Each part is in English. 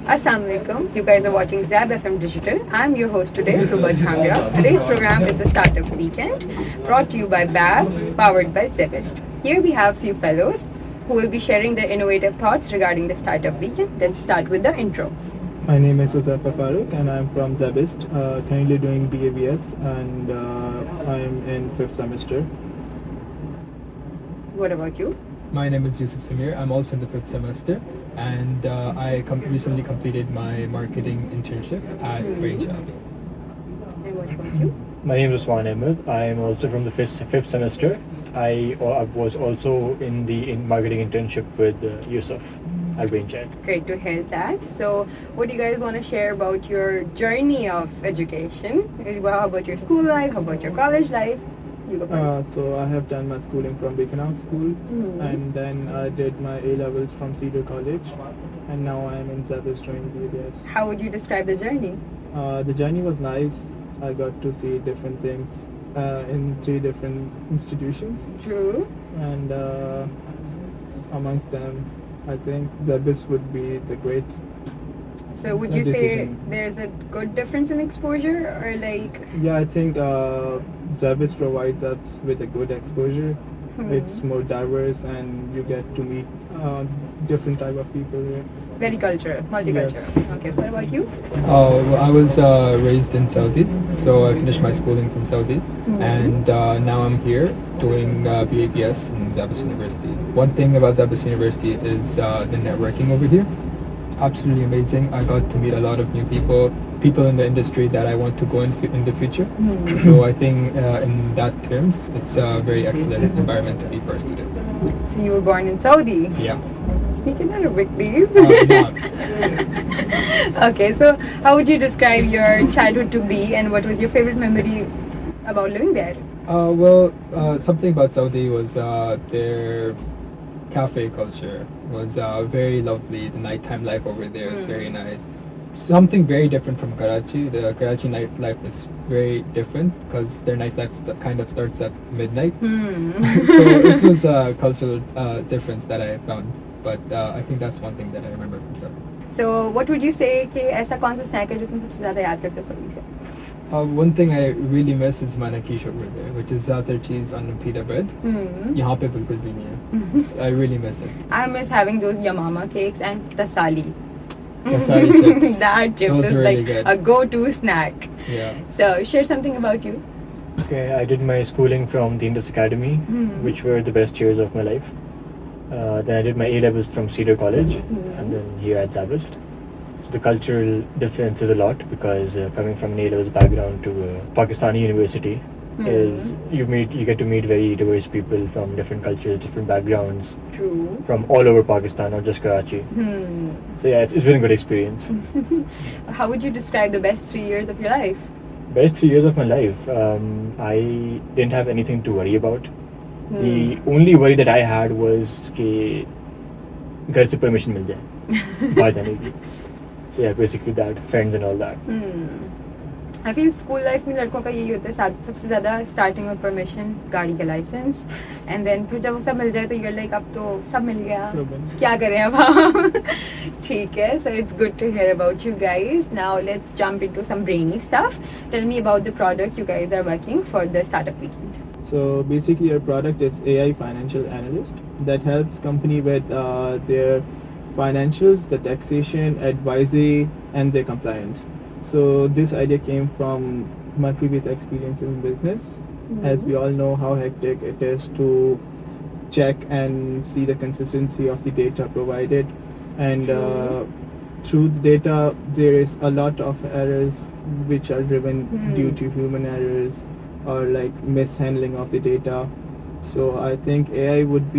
Assalamu alaikum. You guys are watching ZABFM Digital. I'm your host today, Ruba Changra. Today's program is the Startup Weekend, brought to you by BABS, powered by ZABIST. Here we have few fellows who will be sharing their innovative thoughts regarding the Startup Weekend. Let's start with the intro. My name is Farooq and I'm from ZABIST, currently doing BABS and I'm in 5th semester. What about you? My name is Yusuf Samir. I'm also in the 5th semester, and I recently completed my marketing internship at Brainchild. And what about you? My name is Usman Ahmed. I am also from the fifth semester. I was also in the marketing internship with Yusuf at Brainchild. Great to hear that. So, what do you guys want to share about your journey of education? How about your school life? How about your college life? You go first. So I have done my schooling from Beacon House School and then I did my A-levels from Cedar College and now I am in ZABIST doing BABS. How would you describe the journey? The journey was nice. I got to see different things in 3 different institutions True. and amongst them I think ZABIST would be the great So would you say there's a good difference in exposure or like? Yeah, I think ZABIST provides us with a good exposure. It's more diverse and you get to meet different type of people here. Very cultural, multicultural. Yes. Okay, what about you? Well, I was raised in Saudi, so I finished my schooling from Saudi, and now I'm here doing BABS in ZABIST University. One thing about ZABIST University is the networking over here. Absolutely amazing. I got to meet a lot of new people in the industry that I want to go in the future. So I think in that terms, it's a very excellent environment to be for a student. So you were born in Saudi. Yeah. Speaking Arabic, please. No. Okay, so how would you describe your childhood to be, and what was your favorite memory about living there? Something about Saudi was their cafe culture was very lovely. The nighttime life over there is very nice. Something very different from Karachi. The Karachi nightlife is very different because their nightlife kind of starts at midnight. So this was a cultural difference that I found. But I think that's one thing that I remember from Saudi. So what would you say कि ऐसा कौन सा snack है जो तुम सबसे ज़्यादा याद करते हो सऊदी से? One thing I really miss is manakish over there, which is za'atar cheese on pita bread. यहाँ पे बिल्कुल भी नहीं है. I really miss it. I miss having those yamama cakes and tasali. Tasari chips. That chips Those is are like really good. a go-to snack. Yeah. So share something about you. Okay, I did my schooling from the Indus Academy, which were the best years of my life. Then I did my A-levels from Cedar College and then here at ZABIST. The cultural difference is a lot because coming from an A-levels background to Pakistani university is you get to meet very diverse people from different cultures, different backgrounds. True. From all over Pakistan, not just Karachi. So yeah, it's been a good experience. How would you describe the best 3 years of your life? Best 3 years of my life. I didn't have anything to worry about. The only worry that I had was कि घर से permission मिल जाए बाहर जाने की. So yeah, basically that, friends and all that. I feel school life में लड़कों का यही होता है सबसे ज़्यादा starting में permission, गाड़ी का license, and then फिर जब वो सब मिल जाए तो you're like अब तो सब मिल गया, क्या करें अब हम? ठीक है, so it's good to hear about you guys. Now let's jump into some brainy stuff. Tell me about the product you guys are working for the Startup Weekend. So basically our product is AI Financial Analyst that helps company with their financials, the taxation, advisory and their compliance. So this idea came from my previous experience in business. As we all know how hectic it is to check and see the consistency of the data provided, and through the data there is a lot of errors which are driven due to human errors or like mishandling of the data. So I think AI would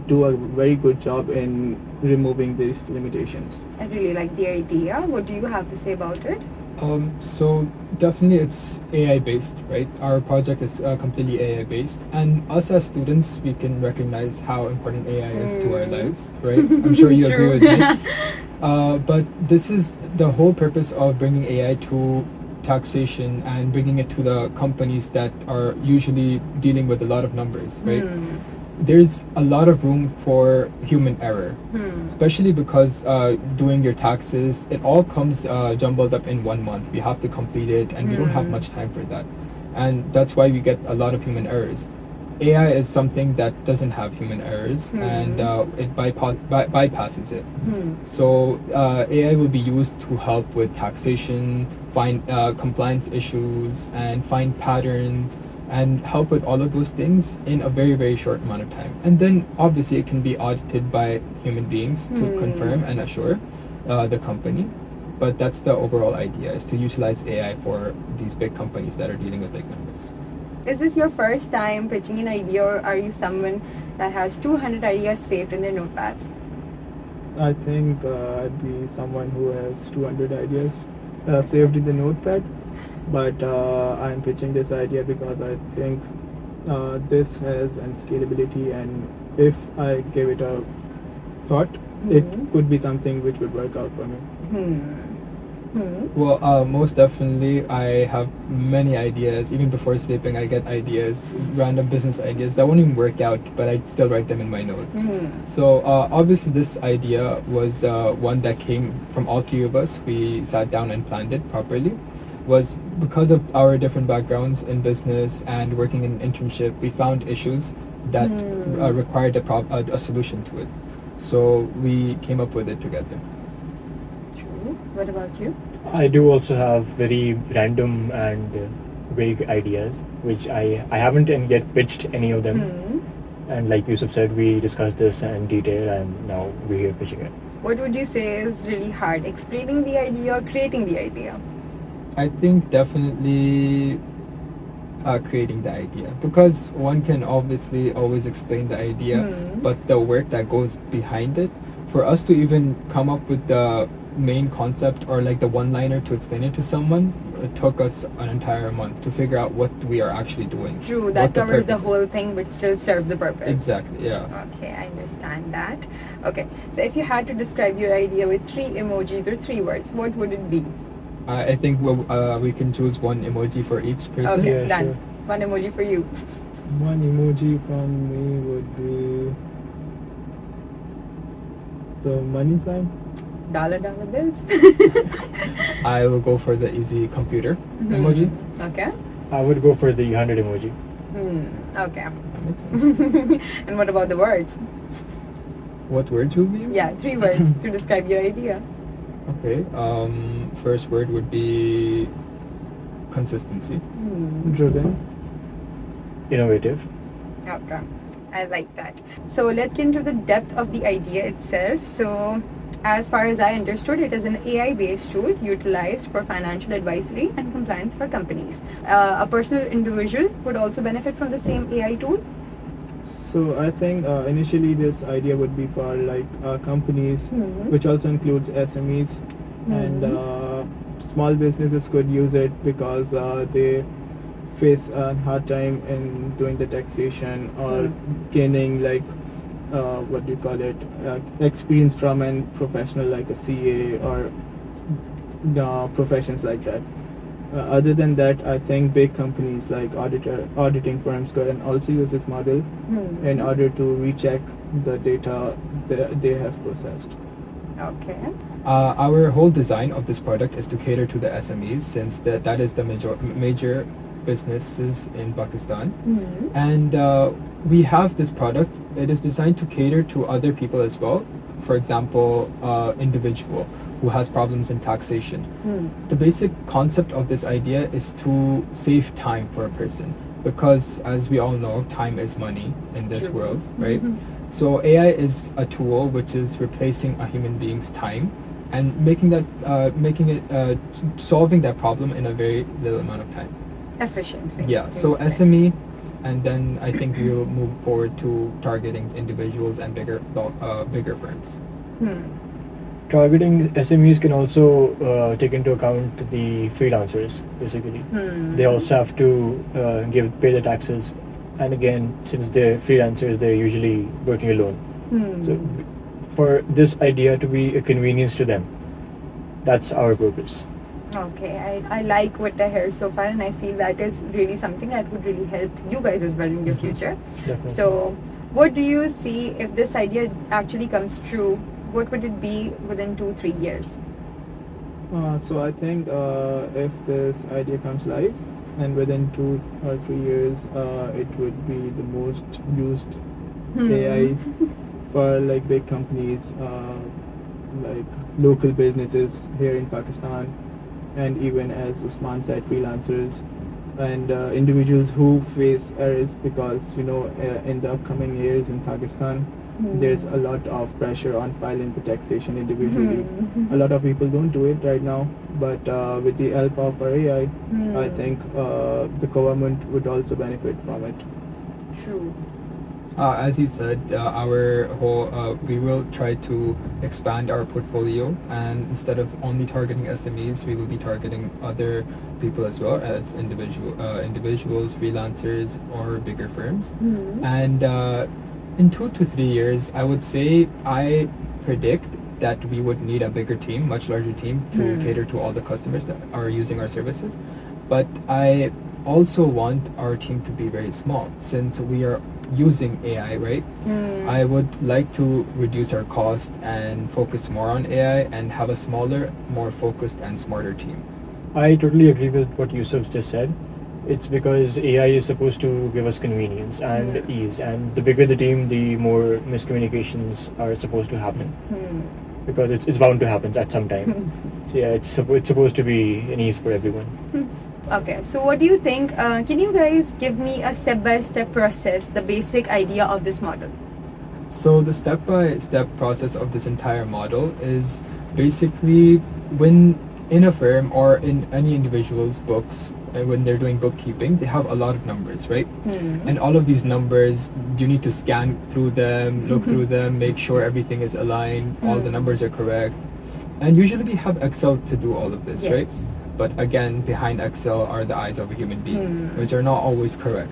do a very good job in removing these limitations. I really like the idea. What do you have to say about it? So definitely it's AI based, right? Our project is completely AI based, and us as students, we can recognize how important AI is to our lives, right? I'm sure you agree with me. But this is the whole purpose of bringing AI to taxation and bringing it to the companies that are usually dealing with a lot of numbers, right? there's a lot of room for human error, especially because doing your taxes, it all comes jumbled up in 1 month. We have to complete it, and we don't have much time for that, and that's why we get a lot of human errors. AI is something that doesn't have human errors, and it bypasses it. So AI will be used to help with taxation, find compliance issues, and find patterns, and help with all of those things in a very, very short amount of time. And then obviously it can be audited by human beings to confirm and assure the company. But that's the overall idea, is to utilize AI for these big companies that are dealing with big numbers. Is this your first time pitching an idea, or are you someone that has 200 ideas saved in their notepads? I think I'd be someone who has 200 ideas saved in the notepad, but I'm pitching this idea because I think this has an scalability, and if I give it a thought, it could be something which would work out for me. Well, most definitely, I have many ideas. Even before sleeping, I get ideas, random business ideas that won't even work out, but I still write them in my notes. So, obviously, this idea was one that came from all three of us. We sat down and planned it properly. Was because of our different backgrounds in business and working in internship, we found issues that required a solution to it. So, we came up with it together. What about you? I do also have very random and vague ideas, which I haven't yet pitched any of them. And like Yusuf said, we discussed this in detail, and now we're here pitching it. What would you say is really hard, explaining the idea or creating the idea? I think definitely creating the idea, because one can obviously always explain the idea, but the work that goes behind it, for us to even come up with the main concept or like the one-liner to explain it to someone, it took us an entire month to figure out what we are actually doing. True, that what covers the purpose is. whole thing but still serves the purpose. Exactly, yeah. Okay, I understand that. Okay, so if you had to describe your idea with 3 emojis or 3 words, what would it be? I think we can choose one emoji for each person. Okay, Yeah, done. sure. One emoji for you. One emoji from me would be the money sign. Dollar bills. I will go for the easy computer emoji. Okay. I would go for the 100 emoji. Okay. That makes sense. And what about the words? What words will we use? Yeah, 3 words to describe your idea. Okay. First word would be consistency. Driven. Innovative. Okay, I like that. So let's get into the depth of the idea itself. So, as far as I understood, it is an AI-based tool utilized for financial advisory and compliance for companies. A personal individual would also benefit from the same AI tool. So I think initially this idea would be for like companies, which also includes SMEs, and small businesses could use it because they face a hard time in doing the taxation or gaining like what do you call it, experience from a professional like a CA or professions like that. Other than that, I think big companies like auditing firms can also use this model in order to recheck the data that they have processed. Okay. Our whole design of this product is to cater to the SMEs, since that is the major businesses in Pakistan. And we have this product. It is designed to cater to other people as well. For example, individual who has problems in taxation. The basic concept of this idea is to save time for a person, because as we all know, time is money in this world, right? So AI is a tool which is replacing a human being's time and solving that problem in a very little amount of time. Efficiently. Yeah, so SME, and then I think we'll move forward to targeting individuals and bigger firms. Targeting SMEs can also take into account the freelancers, basically. They also have to pay the taxes, and again, since they're freelancers, they're usually working alone. So for this idea to be a convenience to them, that's our purpose. Okay, I like what I heard so far, and I feel that is really something that would really help you guys as well in your future. Definitely. So, What do you see if this idea actually comes true? What would it be within 2-3 years? So I think if this idea comes live, and within 2 or 3 years, it would be the most used AI for like big companies, like local businesses here in Pakistan, and even as Usman said, freelancers and individuals who face errors because in the upcoming years in Pakistan there's a lot of pressure on filing the taxation individually. A lot of people don't do it right now, but with the help of our AI, I think the government would also benefit from it. True. As you said, we will try to expand our portfolio, and instead of only targeting SMEs, we will be targeting other people as well as individuals, freelancers, or bigger firms. And in 2 to 3 years, I would say I predict that we would need a bigger team, much larger team, to cater to all the customers that are using our services. But I also want our team to be very small, since we are using AI, right? I would like to reduce our cost and focus more on AI and have a smaller, more focused and smarter team. I totally agree with what Yusuf just said. It's because AI is supposed to give us convenience and ease, and the bigger the team, the more miscommunications are supposed to happen. Because it's bound to happen at some time. So yeah, it's supposed to be an ease for everyone. Okay, so what do you think? Can you guys give me a step-by-step process, the basic idea of this model? So the step-by-step process of this entire model is basically when in a firm or in any individual's books, when they're doing bookkeeping, they have a lot of numbers, right? And all of these numbers, you need to scan through them, look through them, make sure everything is aligned, all the numbers are correct. And usually we have Excel to do all of this, right? But again, behind Excel are the eyes of a human being, which are not always correct.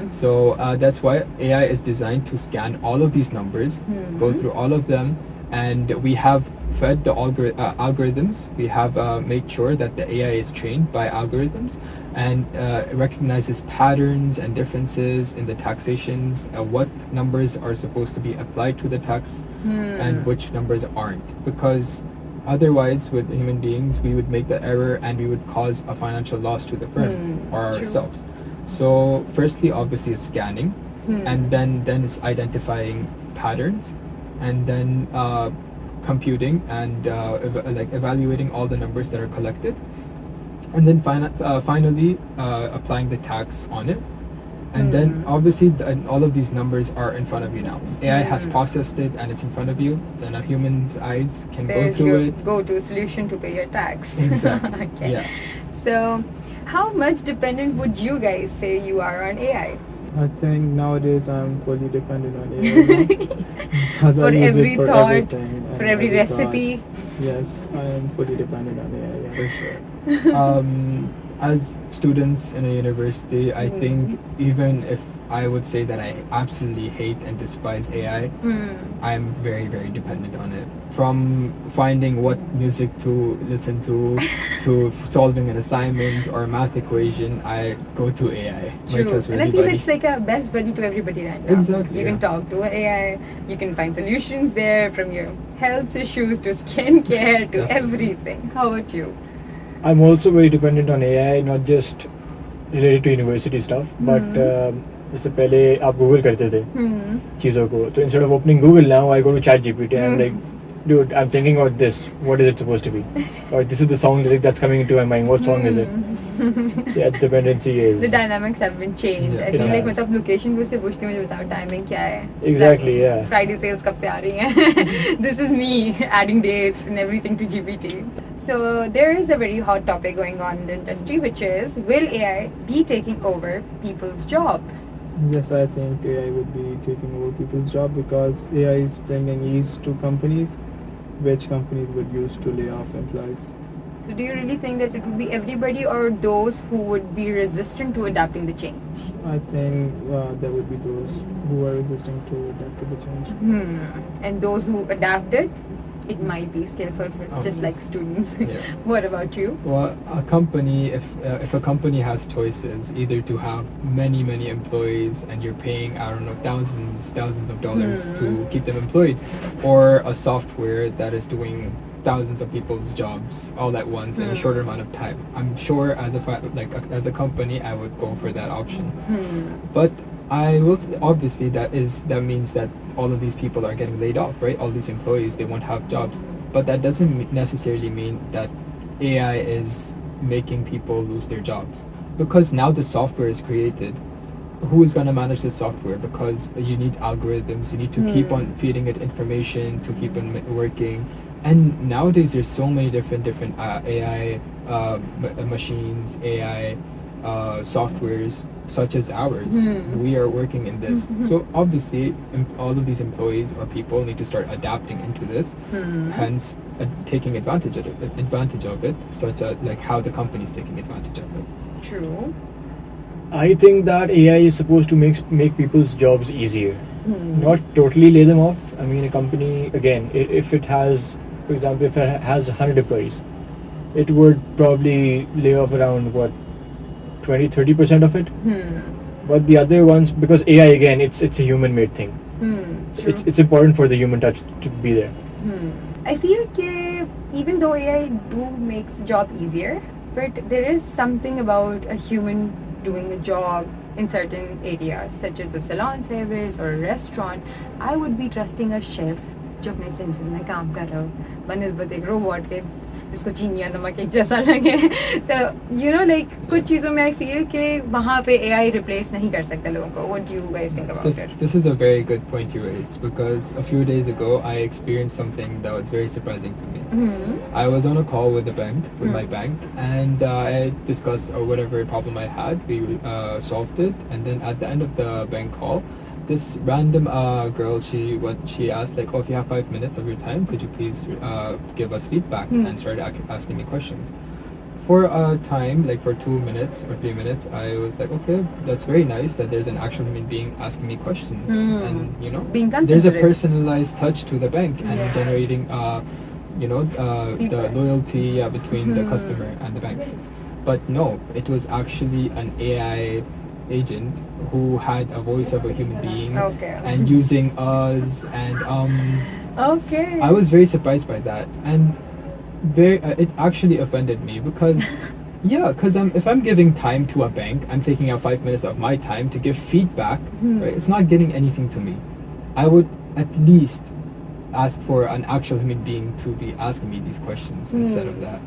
So that's why AI is designed to scan all of these numbers, go through all of them, and we have fed the algorithms. We have made sure that the AI is trained by algorithms and recognizes patterns and differences in the taxations, what numbers are supposed to be applied to the tax and which numbers aren't. Because otherwise, with human beings, we would make the error and we would cause a financial loss to the firm or ourselves. So firstly, obviously, is scanning, and then it's identifying patterns, and then computing and evaluating all the numbers that are collected, and then finally applying the tax on it. And then obviously all of these numbers are in front of you now. AI has processed it and it's in front of you. Then a human's eyes can go through it. Go-to solution to pay your tax. Exactly. Okay. Yeah. So, how much dependent would you guys say you are on AI? I think nowadays I'm fully dependent on AI because I For use every it for thought, everything and for every thought. recipe. Yes, I am fully dependent on AI, yeah, for sure. As students in a university, I think even if I would say that I absolutely hate and despise AI, I'm very, very dependent on it. From finding what music to listen to solving an assignment or a math equation, I go to AI. True. And I feel it's like a best buddy to everybody right now. Exactly. You can talk to AI, you can find solutions there, from your health issues to skincare to everything. How about you? I'm also very dependent on AI, not just related to university stuff, but जैसे पहले आप Google करते थे चीज़ों को, तो instead of opening Google now I go to ChatGPT and I'm like, dude, I'm thinking about this. What is it supposed to be? Or this is the song lyric that's coming into my mind. What song is it? So yeah, dependency is. The dynamics have been changed. Yeah, I feel like has. मतलब location को से पूछती हूँ मुझे बताओ timing क्या है? Exactly, yeah. Friday sales कब से आ रही हैं? This is me adding dates and everything to GPT. So there is a very hot topic going on in the industry, which is, will AI be taking over people's job? Yes, I think AI would be taking over people's job because AI is bringing ease to companies, which companies would use to lay off employees. So do you really think that it would be everybody or those who would be resistant to adapting the change? I think there would be those who are resisting to adapt to the change. And those who adapted? it might be skillful for just like students. Yeah. What about you? Well, a company, if a company has choices, either to have many employees and you're paying, I don't know, thousands of dollars to keep them employed, or a software that is doing thousands of people's jobs all at once in a shorter amount of time, I'm sure as a company I would go for that option. But I will obviously that means that all of these people are getting laid off, right? All these employees, they won't have jobs. But that doesn't necessarily mean that AI is making people lose their jobs, because now the software is created. Who is going to manage the software? Because you need algorithms, you need to keep on feeding it information to keep on working. And nowadays there's so many different AI machines, AI softwares such as ours. We are working in this. So obviously all of these employees or people need to start adapting into this, hence taking advantage of it, such as like how the company is taking advantage of it. True. I think that AI is supposed to make people's jobs easier, not totally lay them off. I mean, a company, again, if it has, for example, if it has 100 employees, it would probably lay off around 20-30% of it. But the other ones, because AI, again, it's a human-made thing. True. It's important for the human touch to be there. I feel that even though AI do makes the job easier, but there is something about a human doing a job in certain areas, such as a salon service or a restaurant. I would be trusting a chef जो अपने senses में काम कर रहा हो बनस्बत एक robot के जिसको चीनी या नमक एक जैसा लगे. So you know, like कुछ चीज़ों में I feel कि वहाँ पे AI replace नहीं कर सकता लोगों को. What do you guys think about it? This is a very good point you raised, because a few days ago I experienced something that was very surprising to me. I was on a call with the bank, my bank, and I discussed whatever problem I had. We solved it, and then at the end of the bank call, this random girl, she asked like, oh, if you have 5 minutes of your time, could you please give us feedback, and started asking me questions. For a time, like for 2 minutes or 3 minutes, I was like, okay, that's very nice that there's an actual human being asking me questions, and you know, Being there's a considerate. personalized touch to the bank and generating the loyalty between the customer and the bank. But no, it was actually an AI agent who had a voice of a human being, and using us and Okay. I was very surprised by that, and it actually offended me, because because if I'm giving time to a bank, I'm taking out 5 minutes of my time to give feedback, right? It's not getting anything to me. I would at least ask for an actual human being to be asking me these questions instead of that.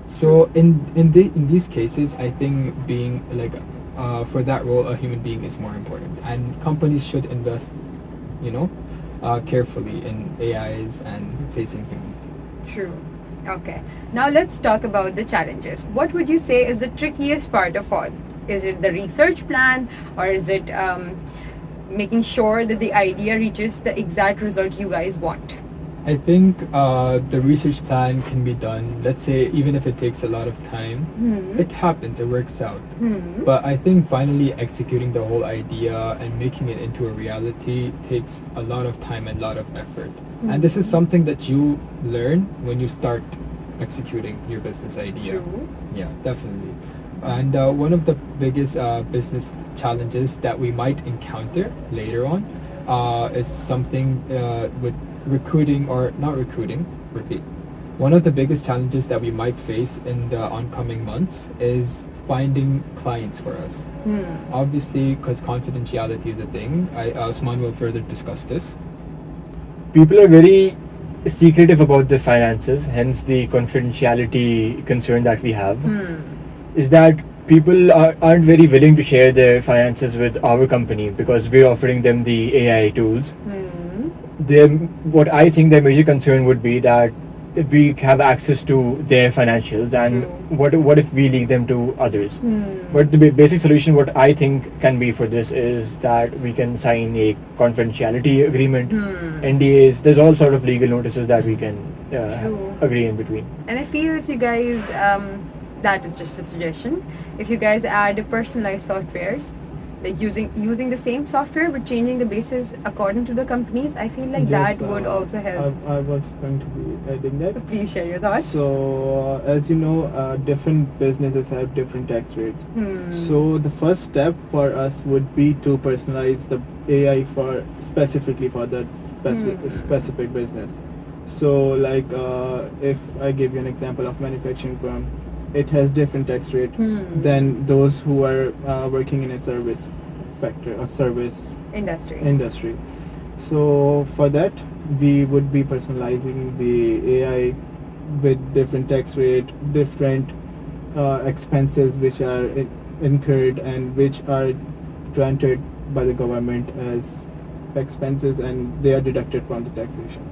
So in these cases, I think being like for that role, a human being is more important, and companies should invest, carefully in AIs and facing humans. True. Okay. Now let's talk about the challenges. What would you say is the trickiest part of all? Is it the research plan, or is it making sure that the idea reaches the exact result you guys want? I think the research plan can be done. Let's say even if it takes a lot of time, it happens, it works out. But I think finally executing the whole idea and making it into a reality takes a lot of time and a lot of effort. And this is something that you learn when you start executing your business idea. True. Yeah, definitely. And one of the biggest business challenges that we might encounter later on is something with recruiting, or not recruiting, repeat. One of the biggest challenges that we might face in the oncoming months is finding clients for us. Obviously, because confidentiality is a thing, Usman will further discuss this. People are very secretive about their finances, hence the confidentiality concern that we have. Is that people aren't very willing to share their finances with our company because we're offering them the AI tools. What I think their major concern would be that if we have access to their financials, and what if we leak them to others? But the basic solution, what I think can be for this, is that we can sign a confidentiality agreement, NDAs. There's all sort of legal notices that we can agree in between. And I feel if you guys, that is just a suggestion, if you guys add personalized softwares like using the same software but changing the basis according to the companies, I feel like Yes, that would also help. I was going to be adding that. Please share your thoughts. So, as you know, different businesses have different tax rates. Hmm. So, the first step for us would be to personalize the AI for specifically for that specific business. So, like, if I give you an example of manufacturing firm, it has different tax rate than those who are working in a service factor, a service industry. So for that, we would be personalizing the AI with different tax rate, different expenses which are incurred and which are granted by the government as expenses, and they are deducted from the taxation.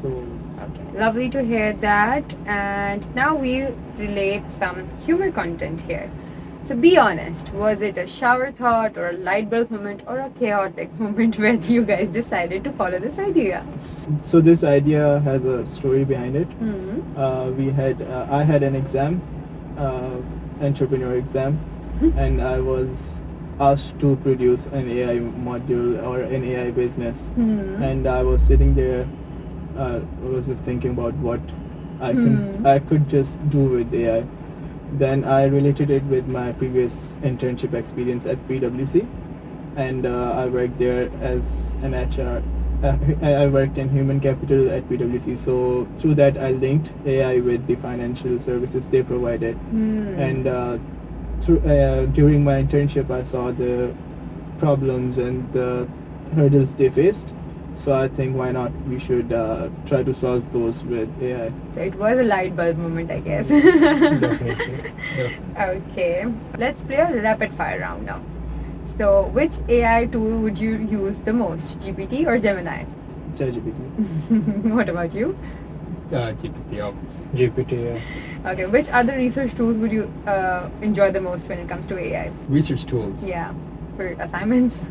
So Okay, lovely to hear that. And now we'll relate some humor content here. So be honest, was it a shower thought or a light bulb moment or a chaotic moment where you guys decided to follow this idea? so this idea has a story behind it. I had an exam, entrepreneur exam, and I was asked to produce an AI module or an AI business, and I was sitting there. I was just thinking about what I could just do with AI. Then I related it with my previous internship experience at PwC, and I worked there as an HR. I worked in human capital at PwC, so through that I linked AI with the financial services they provided, and during my internship I saw the problems and the hurdles they faced. So I think why not we should try to solve those with AI. So it was a light bulb moment, I guess. Definitely. Okay, let's play a rapid fire round now. So, which AI tool would you use the most, GPT or Gemini? ChatGPT. What about you? GPT, obviously. GPT, yeah. Okay, which other research tools would you enjoy the most when it comes to AI? Research tools. Yeah, for assignments.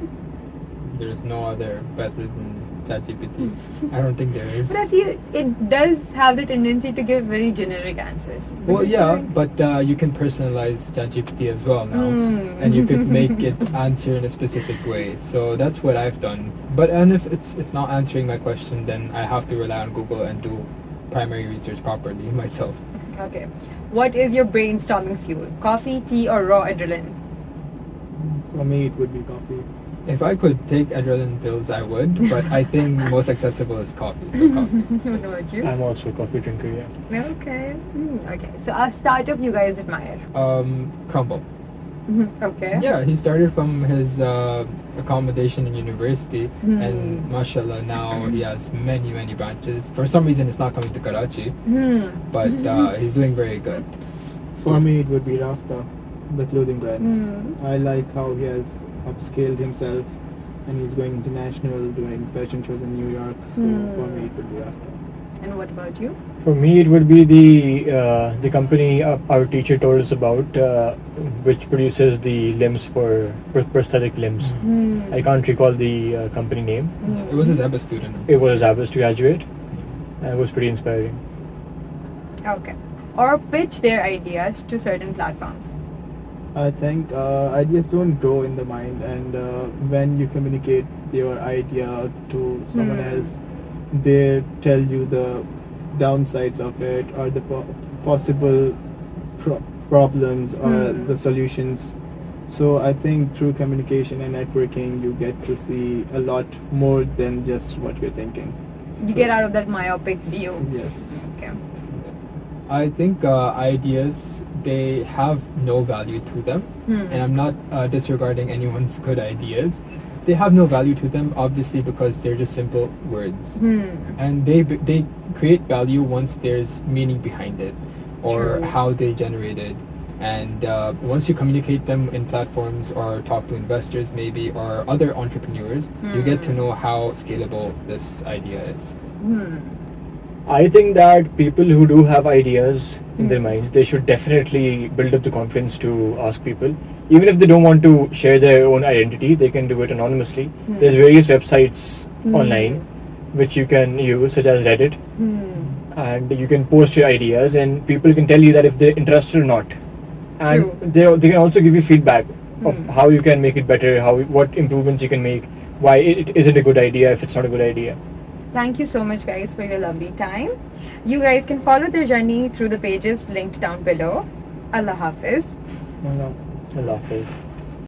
There's no other better than ChatGPT. I don't think there is. But I feel it does have the tendency to give very generic answers. Well, yeah, but you can personalize ChatGPT as well now, and you could make it answer in a specific way. So that's what I've done. And if it's not answering my question, then I have to rely on Google and do primary research properly myself. Okay, what is your brainstorming fuel? Coffee, tea, or raw adrenaline? For me, it would be coffee. If I could take adrenaline pills, I would, but I think most accessible is coffee. So coffee. What about you? I'm also a coffee drinker, yeah. Okay. Okay. So a startup you guys admire. Crumble. Okay. Yeah, he started from his accommodation in university, and mashallah, now he has many branches. For some reason, it's not coming to Karachi, but he's doing very good. For me, it would be Rasta, the clothing brand. I like how he has upscaled himself, and he's going international, doing fashion shows in New York. So for me, it would be Rasta. And what about you? For me, it would be the company our teacher told us about, which produces the limbs for prosthetic limbs. I can't recall the company name. It was a ZABFM student. It was ZABIST graduate, and it was pretty inspiring. Okay. Or pitch their ideas to certain platforms. I think ideas don't grow in the mind, and when you communicate your idea to someone else, they tell you the downsides of it or the possible problems or the solutions. So I think through communication and networking, you get to see a lot more than just what you're thinking. You get out of that myopic view. Yes. Okay. I think ideas, they have no value to them, and I'm not disregarding anyone's good ideas. They have no value to them, obviously, because they're just simple words, and they create value once there's meaning behind it, or how they generated. And once you communicate them in platforms or talk to investors maybe or other entrepreneurs, you get to know how scalable this idea is. I think that people who do have ideas in their minds, they should definitely build up the confidence to ask people. Even if they don't want to share their own identity, they can do it anonymously. There's various websites online which you can use, such as Reddit, and you can post your ideas, and people can tell you that if they're interested or not. And they can also give you feedback of how you can make it better, what improvements you can make, why it isn't a good idea if it's not a good idea. Thank you so much, guys, for your lovely time. You guys can follow their journey through the pages linked down below. Allah Hafiz. Allah Hafiz.